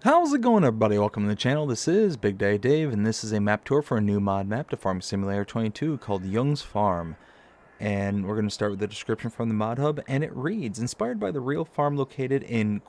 How's it going, everybody? Welcome to the channel. This is Big Day Dave, and this is a map tour for a new mod map to Farming Simulator 22 called Junges Farm. And we're going to start with the description from the mod hub, and it reads, inspired by the real farm located in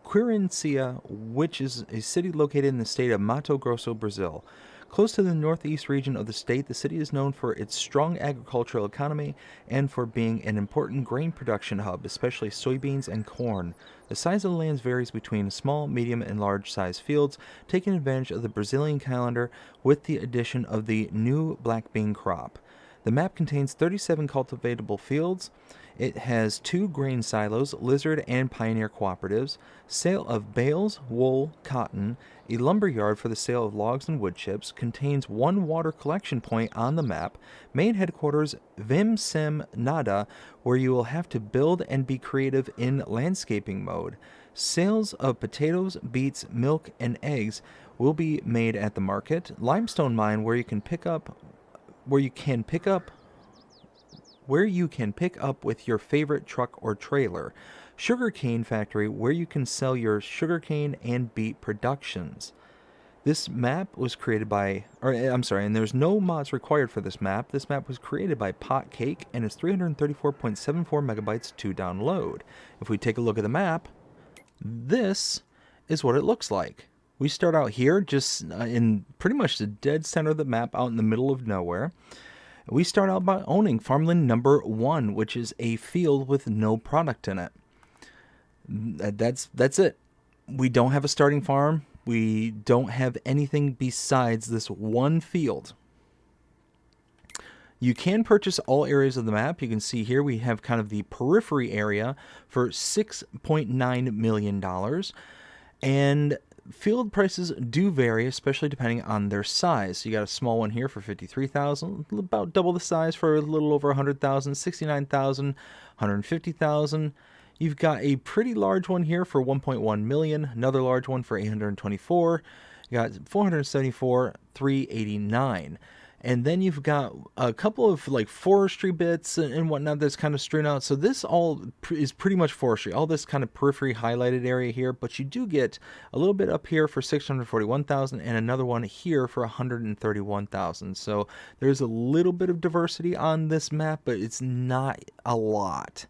Quirincia, which is a city located in the state of Mato Grosso, Brazil. Close to the northeast region of the state, the city is known for its strong agricultural economy and for being an important grain production hub, especially soybeans and corn. The size of the lands varies between small, medium, and large size fields, taking advantage of the Brazilian calendar with the addition of the new black bean crop. The map contains 37 cultivatable fields. It has 2 grain silos, lizard and pioneer cooperatives, sale of bales, wool, cotton, a lumber yard for the sale of logs and wood chips, contains 1 water collection point on the map, main headquarters Vim Sim Nada, where you will have to build and be creative in landscaping mode. Sales of potatoes, beets, milk, and eggs will be made at the market. Limestone mine where you can pick up with your favorite truck or trailer. Sugarcane factory where you can sell your sugarcane and beet productions. This map was created by, and there's no mods required for this map. This map was created by Pot Cake and is 334.74 megabytes to download. If we take a look at the map, this is what it looks like. We start out here just in pretty much the dead center of the map, out in the middle of nowhere. We start out by owning farmland number 1, which is a field with no product in it. That's it. We don't have a starting farm. We don't have anything besides this one field. You can purchase all areas of the map. You can see here we have kind of the periphery area for $6.9 million. And field prices do vary, especially depending on their size. So you got a small one here for $53,000, about double the size for a little over $100,000, $69,000, $150,000. You've got a pretty large one here for $1.1 million, another large one for $824,000. You got $474,000, $389,000. And then you've got a couple of like forestry bits and whatnot that's kind of strewn out. So this all is pretty much forestry, all this kind of periphery highlighted area here. But you do get a little bit up here for $641,000 and another one here for $131,000. So there's a little bit of diversity on this map, but it's not a lot.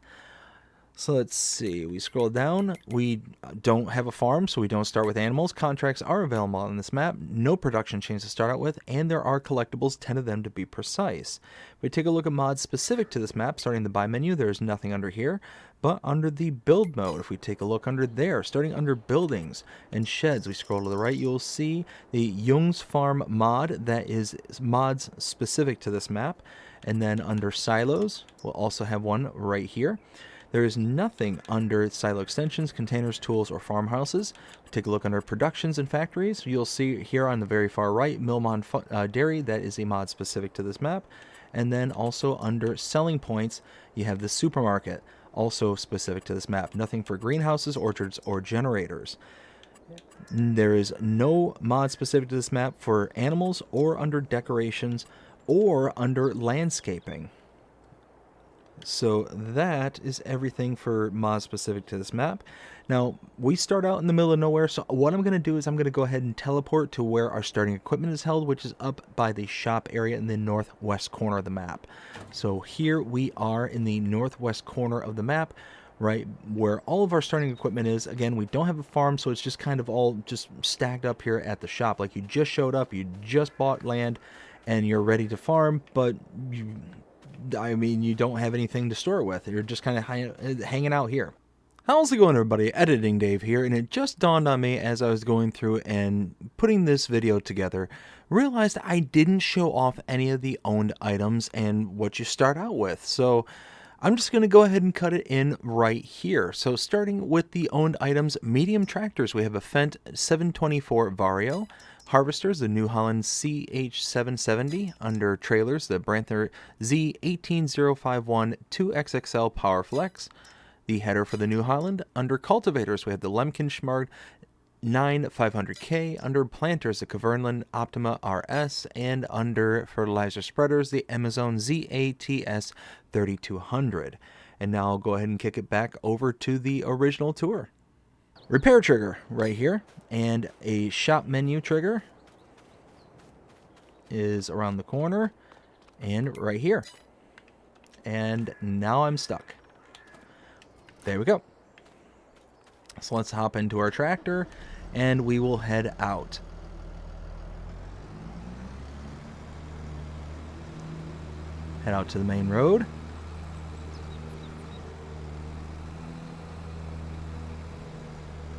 So let's see, we scroll down, we don't have a farm, so we don't start with animals. Contracts are available on this map, no production chains to start out with, and there are collectibles, 10 of them to be precise. If we take a look at mods specific to this map, starting in the buy menu, there's nothing under here, but under the build mode, if we take a look under there, starting under buildings and sheds, we scroll to the right, you'll see the Junges Farm mod that is mods specific to this map, and then under silos, we'll also have one right here. There is nothing under silo extensions, containers, tools, or farmhouses. Take a look under productions and factories. You'll see here on the very far right, Milmon Dairy. That is a mod specific to this map. And then also under selling points, you have the supermarket, also specific to this map. Nothing for greenhouses, orchards, or generators. There is no mod specific to this map for animals or under decorations or under landscaping. So that is everything for mods specific to this map. Now, we start out in the middle of nowhere, so what I'm going to do is I'm going to go ahead and teleport to where our starting equipment is held, which is up by the shop area in the northwest corner of the map. So here we are in the northwest corner of the map, right where all of our starting equipment is. Again, we don't have a farm, so it's just kind of all just stacked up here at the shop. Like you just showed up, you just bought land, and you're ready to farm, but you don't have anything to store it with. You're just kind of hanging out here. How's it going, everybody? Editing Dave here, and it just dawned on me as I was going through and putting this video together, realized I didn't show off any of the owned items and what you start out with. So I'm just going to go ahead and cut it in right here. So starting with the owned items, medium tractors, we have a Fendt 724 Vario. Harvesters, the New Holland CH770. Under trailers, the Branther Z18051 2XXL PowerFlex. The header for the New Holland. Under cultivators, we have the Lemken Schmarg 9500K. Under planters, the Kverneland Optima RS. And under fertilizer spreaders, the Amazon ZATS 3200. And now I'll go ahead and kick it back over to the original tour. repair trigger right here, and a shop menu trigger is around the corner and right here. And now I'm stuck. There we go. So let's hop into our tractor and we will head out. Head out to the main road.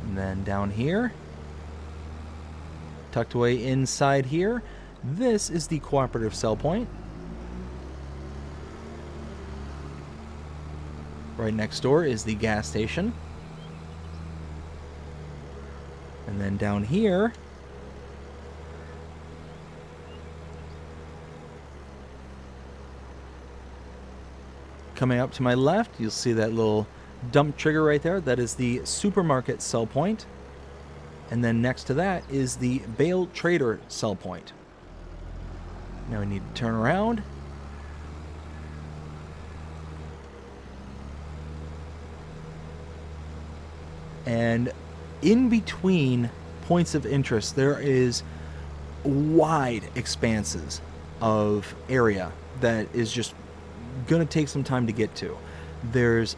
And then down here, tucked away inside here, this is the cooperative sell point. Right next door is the gas station. And then down here, coming up to my left, you'll see that little dump trigger right there. That is the supermarket sell point. And then next to that is the bale trader sell point. Now we need to turn around. And in between points of interest, there is wide expanses of area that is just going to take some time to get to. There's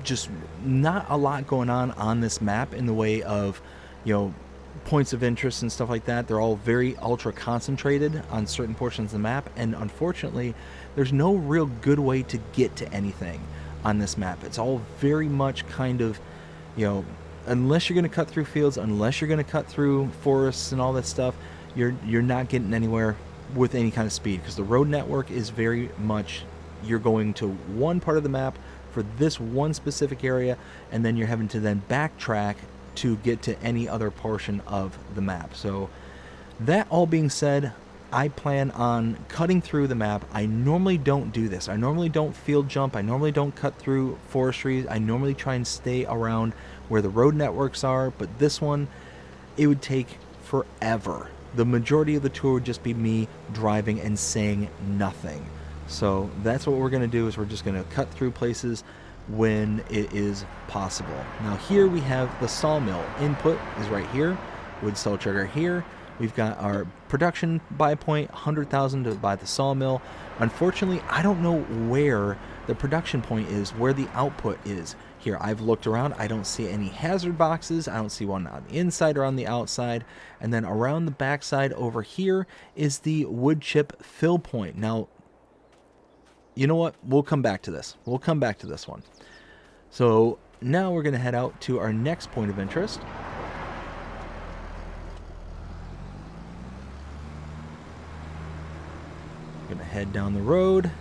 just not a lot going on this map in the way of, points of interest and stuff like that. They're all very ultra concentrated on certain portions of the map, and unfortunately, there's no real good way to get to anything on this map. It's all very much kind of, unless you're going to cut through fields, unless you're going to cut through forests and all that stuff, you're not getting anywhere with any kind of speed, because the road network is very much, you're going to one part of the map for this one specific area, and then you're having to then backtrack to get to any other portion of the map. So that all being said, I plan on cutting through the map. I normally don't do this. I normally don't field jump. I normally don't cut through forestry. I normally try and stay around where the road networks are, but this one, it would take forever. The majority of the tour would just be me driving and saying nothing. So that's what we're going to do, is we're just going to cut through places when it is possible. Now here we have the sawmill. Input is right here. Wood cell trigger here. We've got our production buy point, 100,000 to buy the sawmill. Unfortunately, I don't know where the production point is, where the output is here. I've looked around. I don't see any hazard boxes. I don't see one on the inside or on the outside. And then around the backside over here is the wood chip fill point. Now, you know what? We'll come back to this. We'll come back to this one. So now we're going to head out to our next point of interest. We're going to head down the road.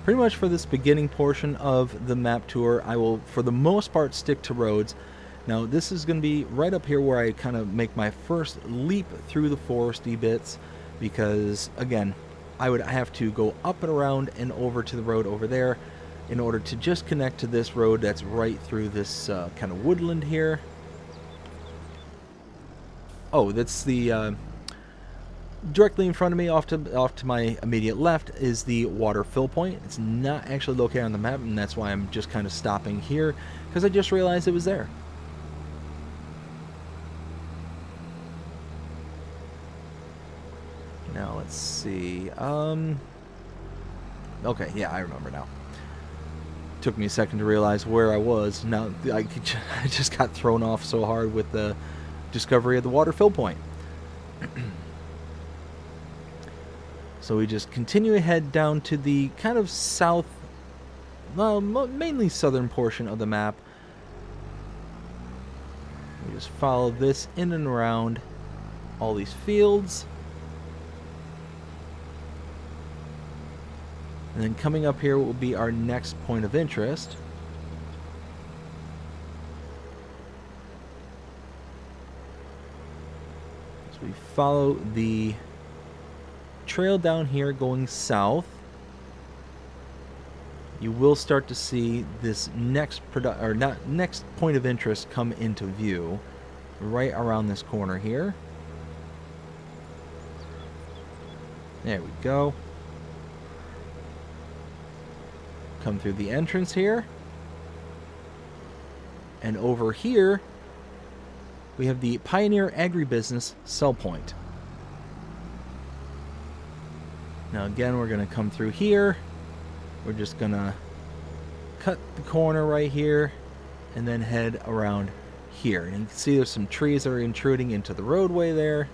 Pretty much for this beginning portion of the map tour, I will, for the most part, stick to roads. Now, this is going to be right up here where I kind of make my first leap through the foresty bits, because, again, I would have to go up and around and over to the road over there in order to just connect to this road that's right through this kind of woodland here. Oh, that's the... directly in front of me, off to my immediate left, is the water fill point. It's not actually located on the map, and that's why I'm just kind of stopping here, because I just realized it was there. Now let's see. Okay, yeah, I remember now. Took me a second to realize where I was. Now I just got thrown off so hard with the discovery of the water fill point. So we just continue ahead down to the kind of south, well, mainly southern portion of the map. We just follow this in and around all these fields. And then coming up here will be our next point of interest. So we follow the trail down here going south. You will start to see this next point of interest come into view right around this corner here. There we go. Come through the entrance here. And over here, we have the Pioneer Agribusiness Sell Point. Now again, we're going to come through here. We're just going to cut the corner right here and then head around here. And you can see there's some trees that are intruding into the roadway there.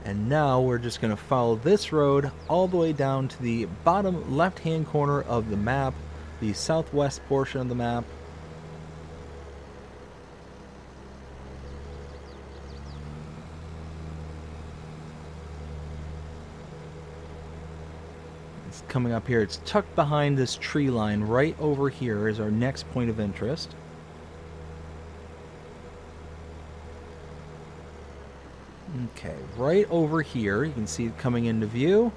And now we're just going to follow this road all the way down to the bottom left-hand corner of the map, the southwest portion of the map. It's coming up here. It's tucked behind this tree line right over here is our next point of interest. Okay, right over here, you can see it coming into view.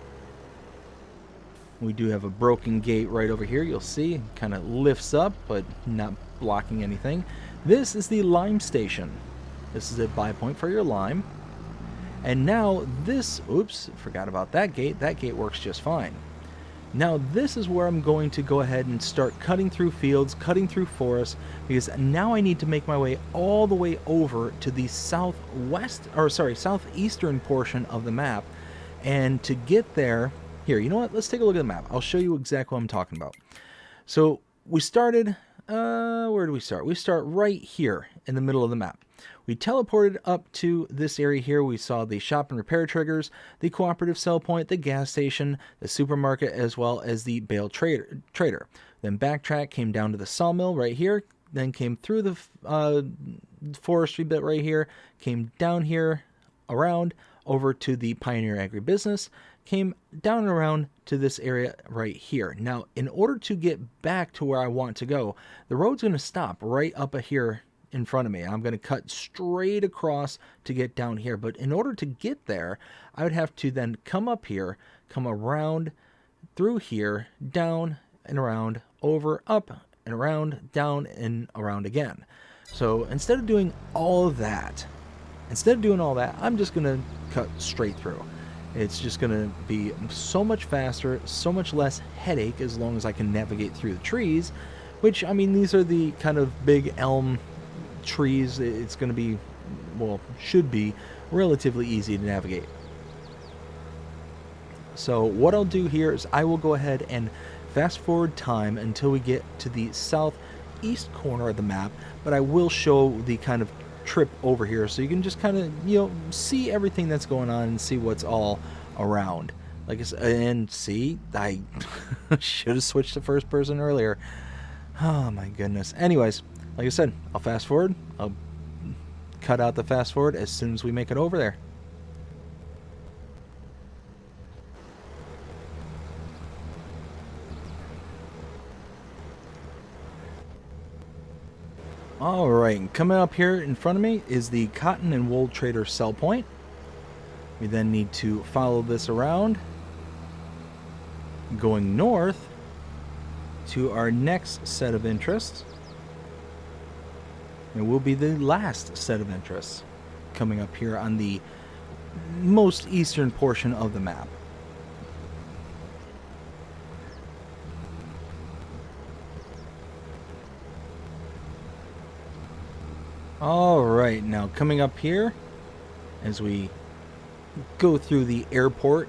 We do have a broken gate right over here. You'll see it kind of lifts up, but not blocking anything. This is the lime station. This is a buy point for your lime. And now this, oops, forgot about that gate. That gate works just fine. Now this is where I'm going to go ahead and start cutting through fields, cutting through forests, because now I need to make my way all the way over to the southeastern portion of the map. And to get there, here, you know what? Let's take a look at the map. I'll show you exactly what I'm talking about. So we started, where do we start? We start right here in the middle of the map. We teleported up to this area here. We saw the shop and repair triggers, the cooperative sell point, the gas station, the supermarket, as well as the bale trader. Then backtrack, came down to the sawmill right here, then came through the forestry bit right here, came down here, around, over to the Pioneer Agribusiness, came down and around to this area right here. Now, in order to get back to where I want to go, the road's going to stop right up here in front of me. I'm going to cut straight across to get down here. But in order to get there, I would have to then come up here, come around through here, down and around, over, up and around, down and around again. So instead of doing all of that, I'm just going to cut straight through. It's just going to be so much faster, so much less headache as long as I can navigate through the trees, which, I mean, these are the kind of big elm trees. It's going to be, well, should be relatively easy to navigate. So what I'll do here is I will go ahead and fast forward time until we get to the southeast corner of the map, but I will show the kind of trip over here so you can just kind of, you know, see everything that's going on and see what's all around. Like I said, and see, I should have switched to first person earlier. Oh my goodness. Anyways, like I said, I'll fast forward. I'll cut out the fast forward as soon as we make it over there. Alright, coming up here in front of me is the Cotton and Wool Trader sell point. We then need to follow this around, going north to our next set of interests. It will be the last set of interests coming up here on the most eastern portion of the map. Alright, now coming up here as we go through the airport.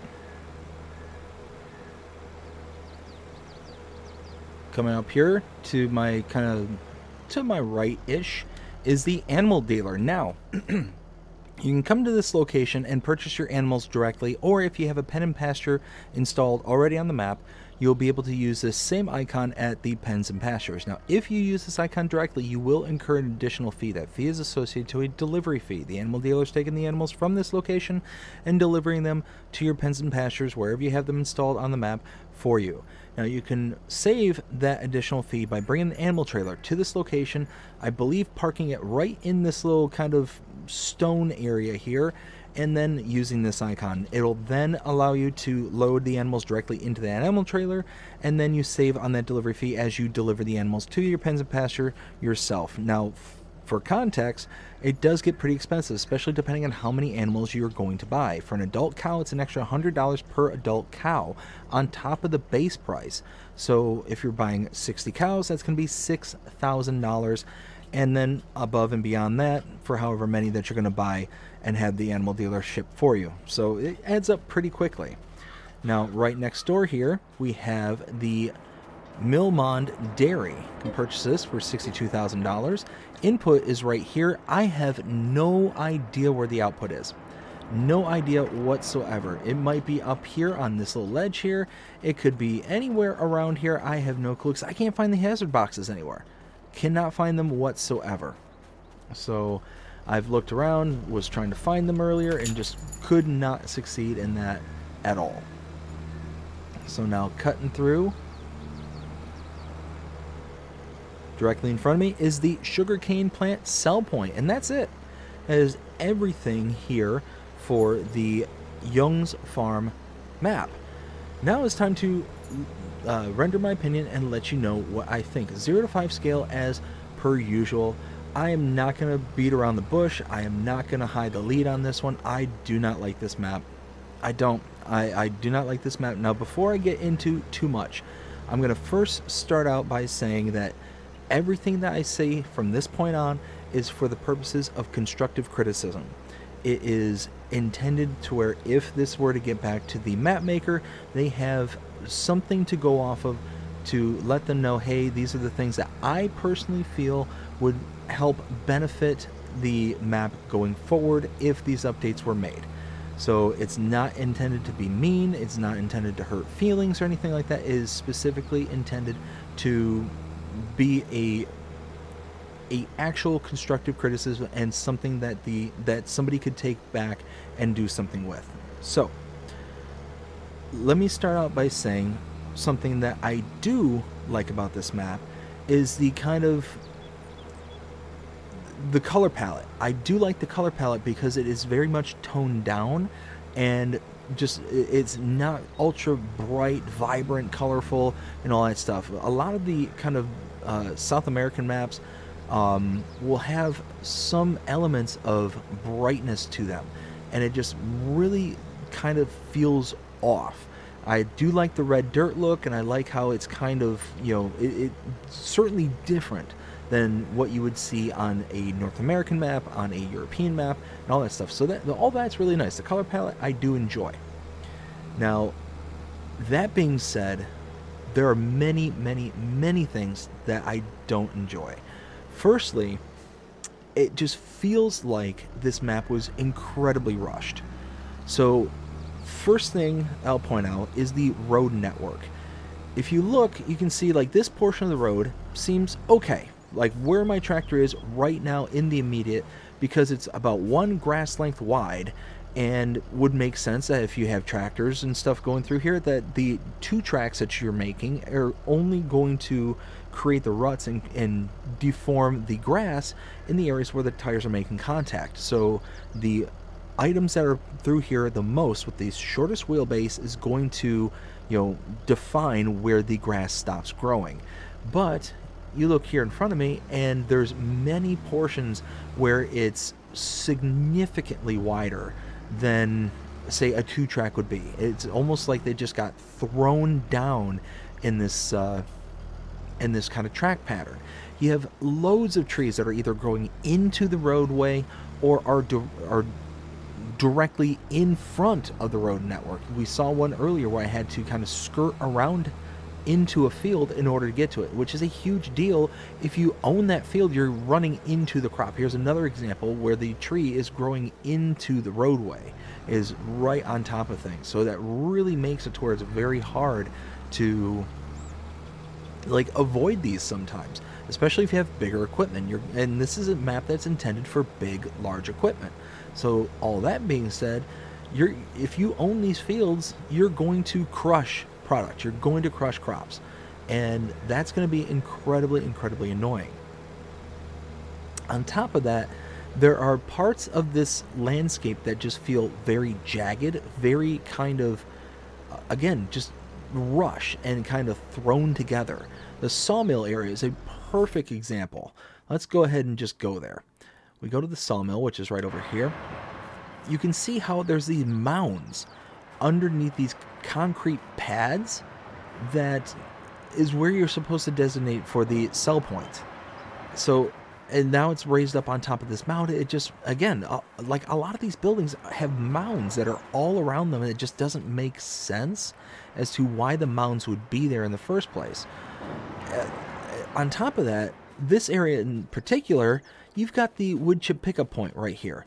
Coming up here to my to my right-ish is the animal dealer. Now, you can come to this location and purchase your animals directly, or if you have a pen and pasture installed already on the map, you'll be able to use this same icon at the pens and pastures. Now, if you use this icon directly, you will incur an additional fee. That fee is associated to a delivery fee. The animal dealer is taking the animals from this location and delivering them to your pens and pastures wherever you have them installed on the map for you. Now, you can save that additional fee by bringing the animal trailer to this location, I believe parking it right in this little kind of stone area here, and then using this icon. It'll then allow you to load the animals directly into the animal trailer, and then you save on that delivery fee as you deliver the animals to your pens and pasture yourself. Now, for context, it does get pretty expensive, especially depending on how many animals you're going to buy. For an adult cow, it's an extra $100 per adult cow on top of the base price. So if you're buying 60 cows, that's going to be $6,000. And then above and beyond that, for however many that you're going to buy and have the animal dealer ship for you. So it adds up pretty quickly. Now, right next door here, we have the Milmond Dairy. You can purchase this for $62,000. Input is right here. I have no idea where the output is. No idea whatsoever. It might be up here on this little ledge here. It could be anywhere around here. I have no clue, because I can't find the hazard boxes anywhere. Cannot find them whatsoever. So I've looked around, was trying to find them earlier, and just could not succeed in that at all. So now cutting through, directly in front of me is the sugarcane plant sell point, and that's it. That is everything here for the Junges Farm map. Now it's time to render my opinion and let you know what I think. 0 to 5 scale as per usual. I am not going to beat around the bush. I am not going to hide the lead on this one. I do not like this map. I don't. I do not like this map. Now, before I get into too much, I'm going to first start out by saying that everything that I say from this point on is for the purposes of constructive criticism. It is intended to where if this were to get back to the map maker, they have something to go off of to let them know, hey, these are the things that I personally feel would help benefit the map going forward if these updates were made. So it's not intended to be mean, it's not intended to hurt feelings or anything like that. It is specifically intended to be a actual constructive criticism and something that somebody could take back and do something with. So let me start out by saying something that I do like about this map is the color palette. I do like the color palette because it is very much toned down, and just it's not ultra bright, vibrant, colorful, and all that stuff. A lot of the kind of South American maps will have some elements of brightness to them, and it just really kind of feels off. I do like the red dirt look, and I like how it's kind of, it's certainly different than what you would see on a North American map, on a European map, and all that stuff. So all that's really nice. The color palette I do enjoy. Now, that being said, there are many, many, many things that I don't enjoy. Firstly, it just feels like this map was incredibly rushed. So, first thing I'll point out is the road network. If you look, you can see like this portion of the road seems okay. Like where my tractor is right now in the immediate, because it's about one grass length wide, and would make sense that if you have tractors and stuff going through here, that the 2 tracks that you're making are only going to create the ruts and deform the grass in the areas where the tires are making contact. So the items that are through here the most with the shortest wheelbase is going to, define where the grass stops growing. But you look here in front of me, and there's many portions where it's significantly wider than, say, a 2-track would be. It's almost like they just got thrown down in this kind of track pattern. You have loads of trees that are either growing into the roadway or are directly in front of the road network. We saw one earlier where I had to kind of skirt around into a field in order to get to it, which is a huge deal. If you own that field, you're running into the crop. Here's another example where the tree is growing into the roadway, is right on top of things. So that really makes it to where it's very hard to avoid these sometimes, especially if you have bigger equipment. And this is a map that's intended for big, large equipment. So all that being said, if you own these fields, you're going to crush product. You're going to crush crops, and that's going to be incredibly, incredibly annoying. On top of that, There are parts of this landscape that just feel very jagged, very kind of, again, just rush and kind of thrown together. The sawmill area is a perfect example. Let's go ahead and just go there. We go to the sawmill, which is right over here. You can see how there's these mounds underneath these concrete pads that is where you're supposed to designate for the sell point. So, and now it's raised up on top of this mound. It just, again, like a lot of these buildings have mounds that are all around them, and it just doesn't make sense as to why the mounds would be there in the first place. On top of that, this area in particular, you've got the wood chip pickup point right here.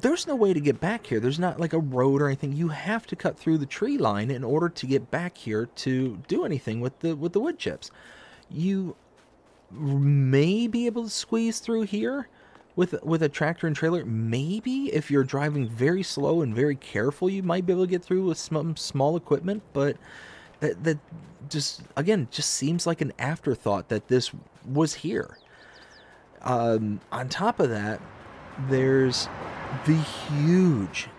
There's no way to get back here. There's not like a road or anything. You have to cut through the tree line in order to get back here to do anything with the wood chips. You may be able to squeeze through here with a tractor and trailer. Maybe if you're driving very slow and very careful, you might be able to get through with some small equipment, but that just, again, just seems like an afterthought that this was here. On top of that, there's the huge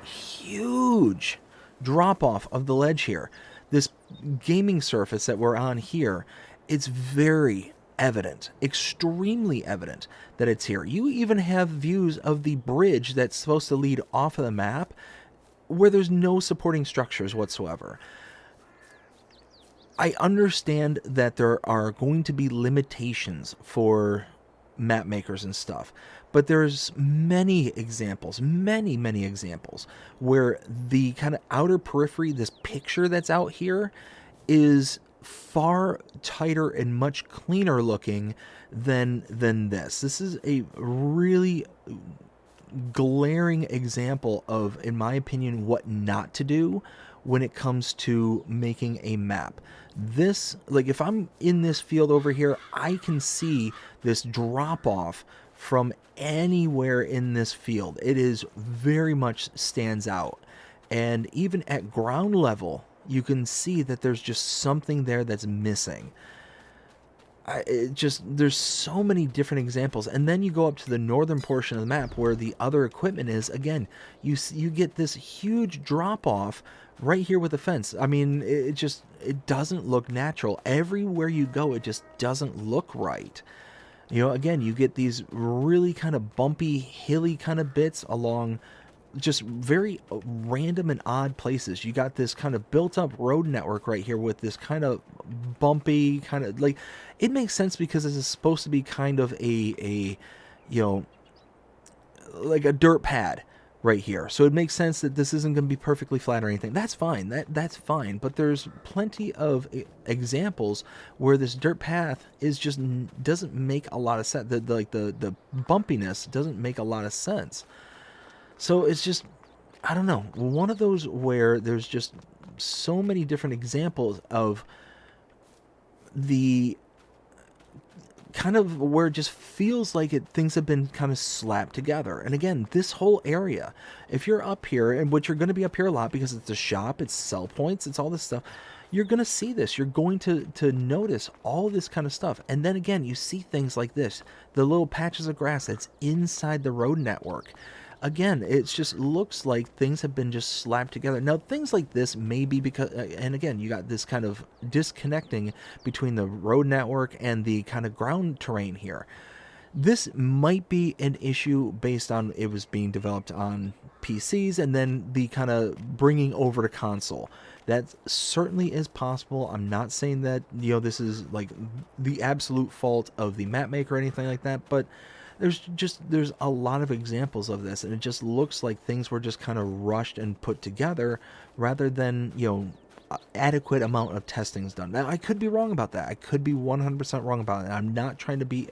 drop off of the ledge here. This gaming surface that we're on here, it's very evident, extremely evident that it's here. You even have views of the bridge that's supposed to lead off of the map where there's no supporting structures whatsoever. I understand that there are going to be limitations for map makers and stuff, but there's many examples where the kind of outer periphery, this picture that's out here, is far tighter and much cleaner looking than this. This is a really glaring example of, in my opinion, what not to do when it comes to making a map. This, like, if I'm in this field over here, I can see this drop off from anywhere in this field. It is very much stands out. And even at ground level, you can see that there's just something there that's missing. There's so many different examples. And then you go up to the northern portion of the map where the other equipment is. Again, you get this huge drop off right here with the fence. I mean, it doesn't look natural. Everywhere you go, it just doesn't look right. You know, again, you get these really kind of bumpy, hilly kind of bits along just very random and odd places. You got this kind of built up road network right here with this kind of bumpy kind of, like, it makes sense because this is supposed to be kind of a you know, like a dirt pad right here. So it makes sense that this isn't going to be perfectly flat or anything. That's fine. That's fine. But there's plenty of examples where this dirt path is just doesn't make a lot of sense. The bumpiness doesn't make a lot of sense. So it's just, I don't know, one of those where there's just so many different examples of the kind of where it just feels like things have been kind of slapped together. And again, this whole area, if you're up here, and which you're going to be up here a lot because it's a shop, it's sell points, it's all this stuff, you're going to see this. You're going to notice all this kind of stuff. And then again, you see things like this, the little patches of grass that's inside the road network. Again, it just looks like things have been just slapped together. Now, things like this may be because, and again, you got this kind of disconnecting between the road network and the kind of ground terrain here. This might be an issue based on it was being developed on PCs and then the kind of bringing over to console. That certainly is possible. I'm not saying that, you know, this is like the absolute fault of the map maker or anything like that, but there's a lot of examples of this, and it just looks like things were just kind of rushed and put together rather than, you know, adequate amount of testings done. Now, I could be wrong about that. I could be 100% wrong about it. I'm not trying to be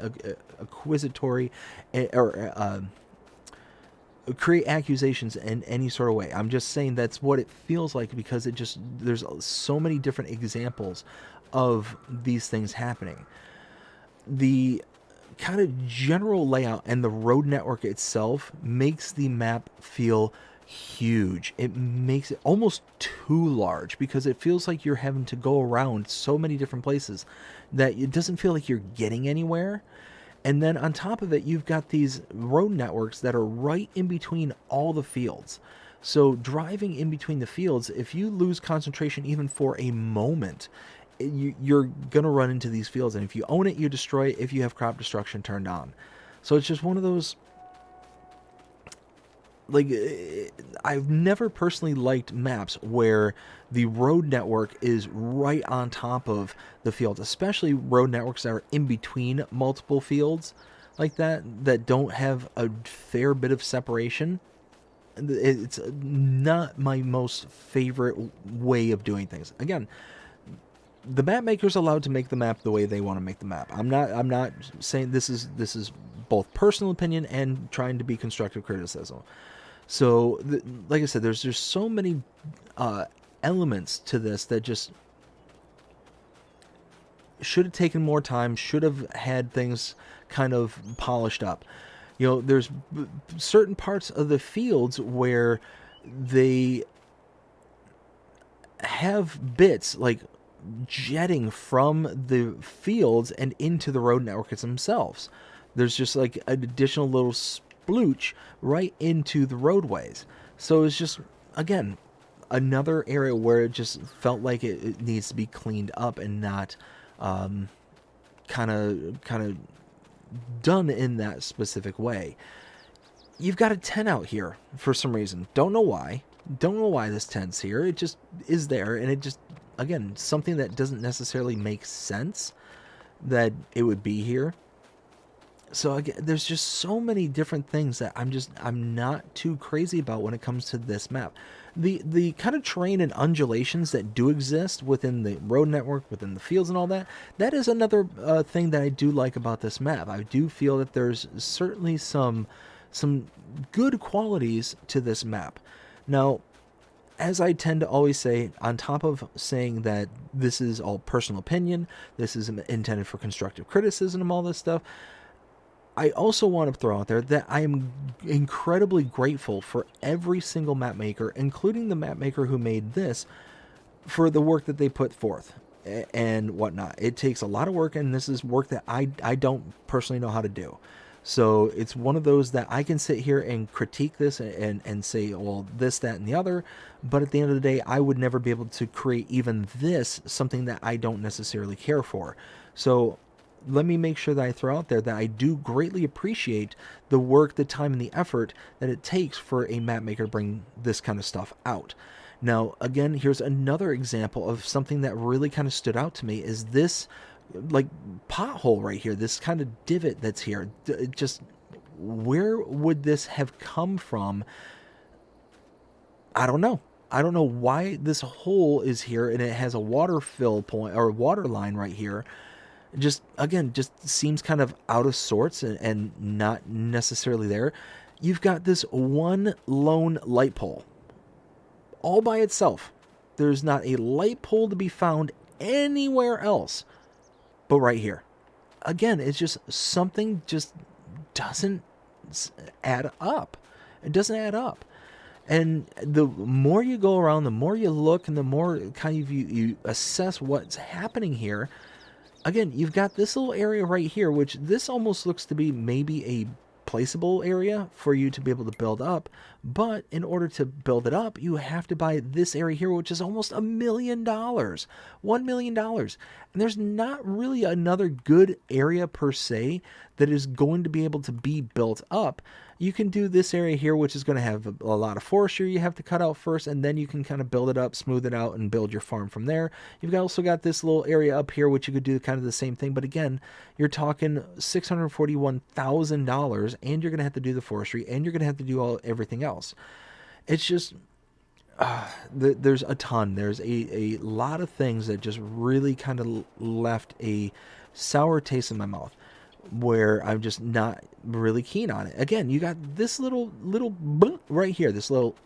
accusatory or create accusations in any sort of way. I'm just saying that's what it feels like because there's so many different examples of these things happening. The kind of general layout and the road network itself makes the map feel huge. It makes it almost too large because it feels like you're having to go around so many different places that it doesn't feel like you're getting anywhere. And then on top of it, you've got these road networks that are right in between all the fields. So driving in between the fields, if you lose concentration even for a moment, you're going to run into these fields. And if you own it, you destroy it if you have crop destruction turned on. So it's just one of those, like, I've never personally liked maps where the road network is right on top of the fields, especially road networks that are in between multiple fields like that don't have a fair bit of separation. It's not my most favorite way of doing things. Again, the map maker's allowed to make the map the way they want to make the map. I'm not saying this is both personal opinion and trying to be constructive criticism. So, like I said, there's just so many elements to this that just should have taken more time, should have had things kind of polished up. You know, there's certain parts of the fields where they have bits like jetting from the fields and into the road networks themselves. There's just like an additional little splooch right into the roadways. So it's just, again, another area where it just felt like it needs to be cleaned up and not kind of done in that specific way. You've got a 10 out here for some reason. Don't know why. Don't know why this 10's here. It just is there, and it just, again, something that doesn't necessarily make sense that it would be here. So again, there's just so many different things that I'm not too crazy about when it comes to this map. The kind of terrain and undulations that do exist within the road network, within the fields and all that, that is another thing that I do like about this map. I do feel that there's certainly some good qualities to this map. Now, as I tend to always say, on top of saying that this is all personal opinion, this is intended for constructive criticism and all this stuff, I also want to throw out there that I am incredibly grateful for every single map maker, including the map maker who made this, for the work that they put forth and whatnot. It takes a lot of work, and this is work that I don't personally know how to do. So it's one of those that I can sit here and critique this and say, well, this, that, and the other. But at the end of the day, I would never be able to create even this, something that I don't necessarily care for. So let me make sure that I throw out there that I do greatly appreciate the work, the time, and the effort that it takes for a map maker to bring this kind of stuff out. Now, again, here's another example of something that really kind of stood out to me is this, like, pothole right here, this kind of divot that's here. Just, where would this have come from? I don't know. I don't know why this hole is here, and it has a water fill point or water line right here. Just, again, just seems kind of out of sorts and not necessarily there. You've got this one lone light pole all by itself. There's not a light pole to be found anywhere else but right here. Again, it's just something just doesn't add up. It doesn't add up. And the more you go around, the more you look, and the more kind of you assess what's happening here. Again, you've got this little area right here, which this almost looks to be maybe a placeable area for you to be able to build up. But in order to build it up, you have to buy this area here, which is almost $1 million. $1 million. And there's not really another good area per se that is going to be able to be built up. You can do this area here, which is going to have a lot of forestry you have to cut out first, and then you can kind of build it up, smooth it out, and build your farm from there. You've also got this little area up here, which you could do kind of the same thing, but again, you're talking $641,000, and you're going to have to do the forestry, and you're going to have to do everything else. It's just, there's a ton. There's a lot of things that just really kind of left a sour taste in my mouth, where I'm just not really keen on it. Again, you got this little right here, this little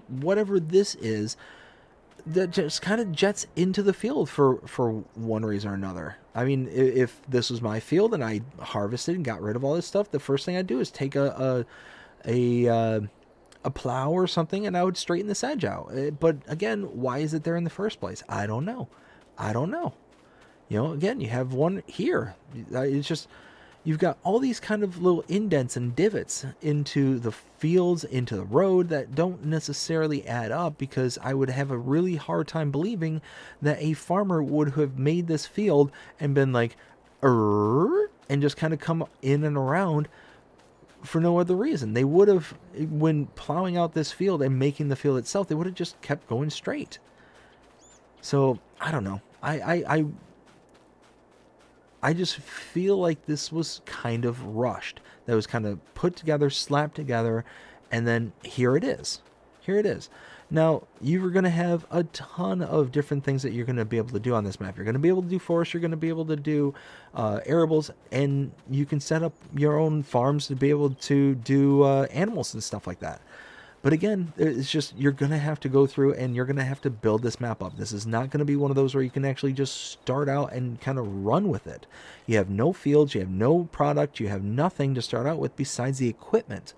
whatever this is, that just kind of jets into the field for one reason or another. I mean, if this was my field and I harvested and got rid of all this stuff, the first thing I'd do is take a plow or something, and I would straighten this edge out. But again, why is it there in the first place? I don't know. You know, again, you have one here. It's just, you've got all these kind of little indents and divots into the fields, into the road that don't necessarily add up, because I would have a really hard time believing that a farmer would have made this field and been like, and just kind of come in and around for no other reason. They would have, when plowing out this field and making the field itself, they would have just kept going straight. So I don't know. I just feel like this was kind of rushed. That was kind of put together, slapped together, and then here it is. Here it is. Now, you're going to have a ton of different things that you're going to be able to do on this map. You're going to be able to do forest, you're going to be able to do arables, and you can set up your own farms to be able to do animals and stuff like that. But again, it's just, you're going to have to go through and you're going to have to build this map up. This is not going to be one of those where you can actually just start out and kind of run with it. You have no fields, you have no product, you have nothing to start out with besides the equipment.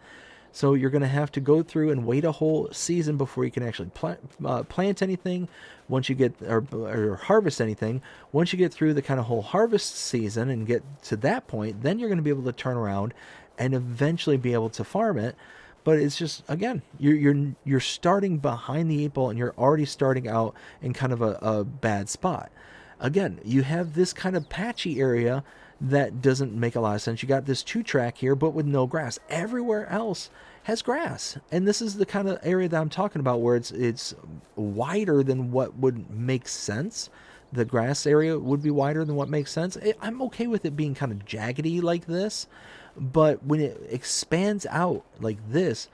So you're going to have to go through and wait a whole season before you can actually plant anything. Once you get, or harvest anything, once you get through the kind of whole harvest season and get to that point, then you're going to be able to turn around and eventually be able to farm it. But it's just, again, you're starting behind the 8 ball, and you're already starting out in kind of a bad spot. Again, you have this kind of patchy area that doesn't make a lot of sense. You got this 2-track here, but with no grass. Everywhere else has grass, and this is the kind of area that I'm talking about, where it's wider than what would make sense. The grass area would be wider than what makes sense. I'm okay with it being kind of jaggedy like this. But when it expands out like this,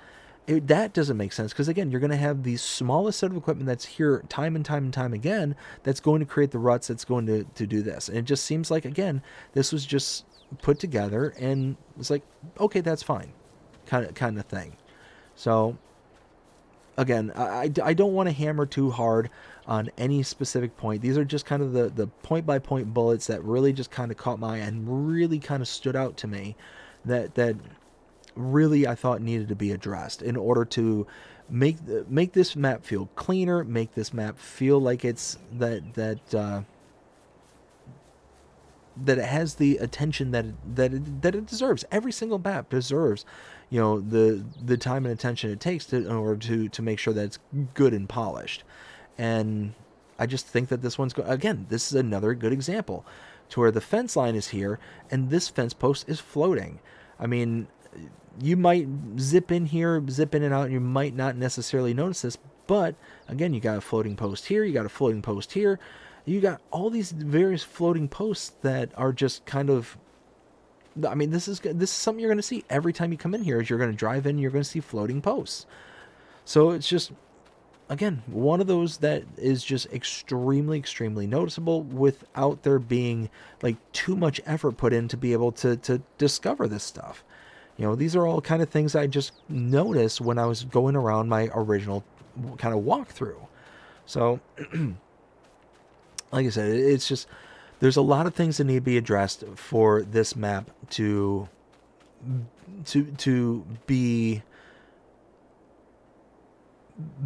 that doesn't make sense, because again, you're going to have the smallest set of equipment that's here time and time and time again that's going to create the ruts that's going to do this. And it just seems like, again, this was just put together and it's like, okay, that's fine, kind of thing. So again, I don't want to hammer too hard on any specific point. These are just kind of the point-by-point bullets that really just kind of caught my eye and really kind of stood out to me, that really I thought needed to be addressed in order to make this map feel cleaner, make this map feel like it's that it has the attention that it deserves. Every single map deserves, the time and attention it takes in order to make sure that it's good and polished. And I just think that this one's again, this is another good example to where the fence line is here and this fence post is floating. I mean, you might zip in here, zip in and out, and you might not necessarily notice this, but again, you got a floating post here, you got a floating post here, you got all these various floating posts that are just kind of, I mean, this is something you're going to see every time you come in here. As you're going to drive in, you're going to see floating posts. So it's just, again, one of those that is just extremely, extremely noticeable without there being like too much effort put in to be able to discover this stuff. These are all kind of things I just noticed when I was going around my original kind of walkthrough. So, like I said, it's just, there's a lot of things that need to be addressed for this map to be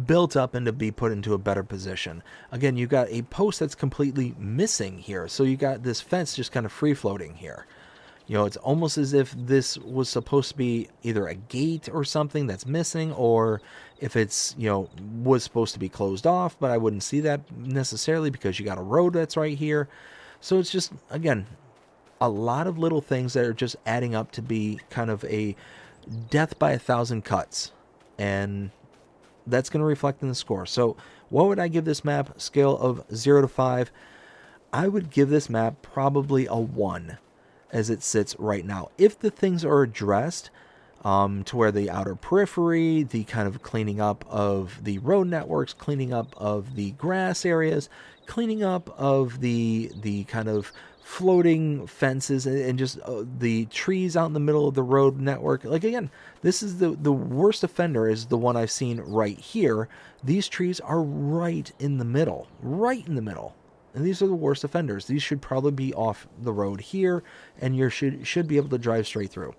built up and to be put into a better position. Again, you got a post that's completely missing here. So you got this fence just kind of free floating here. It's almost as if this was supposed to be either a gate or something that's missing, or if it's, was supposed to be closed off, but I wouldn't see that necessarily because you got a road that's right here. So it's just, again, a lot of little things that are just adding up to be kind of a death by 1,000 cuts. And that's going to reflect in the score. So what would I give this map? Scale of 0 to 5. I would give this map probably a 1 as it sits right now. If the things are addressed to where the outer periphery, the kind of cleaning up of the road networks, cleaning up of the grass areas, cleaning up of the kind of floating fences and just the trees out in the middle of the road network. Like, again, this is the worst offender is the one I've seen right here. These trees are right in the middle. And these are the worst offenders. These should probably be off the road here, and you should be able to drive straight through.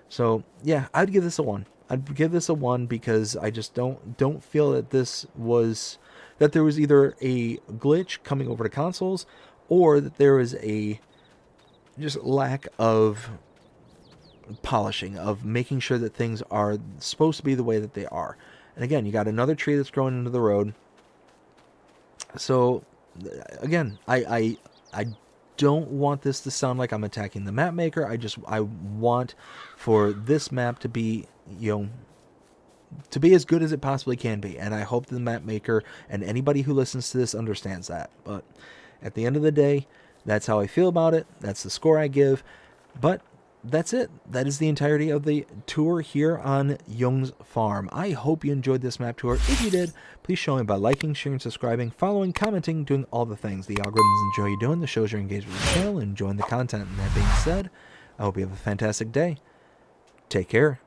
So yeah, I'd give this a 1. I'd give this a 1 because I just don't feel that there was either a glitch coming over to consoles, or that there was a just lack of polishing, of making sure that things are supposed to be the way that they are. And again, you got another tree that's growing into the road. So again, I don't want this to sound like I'm attacking the map maker. I want for this map to be, to be as good as it possibly can be. And I hope the map maker and anybody who listens to this understands that. But at the end of the day, that's how I feel about it. That's the score I give. But that's it. That is the entirety of the tour here on Junges Farm. I hope you enjoyed this map tour. If you did, please show me by liking, sharing, subscribing, following, commenting, doing all the things the algorithms enjoy you doing. The shows you're engaged with the channel and enjoying the content. And that being said, I hope you have a fantastic day. Take care.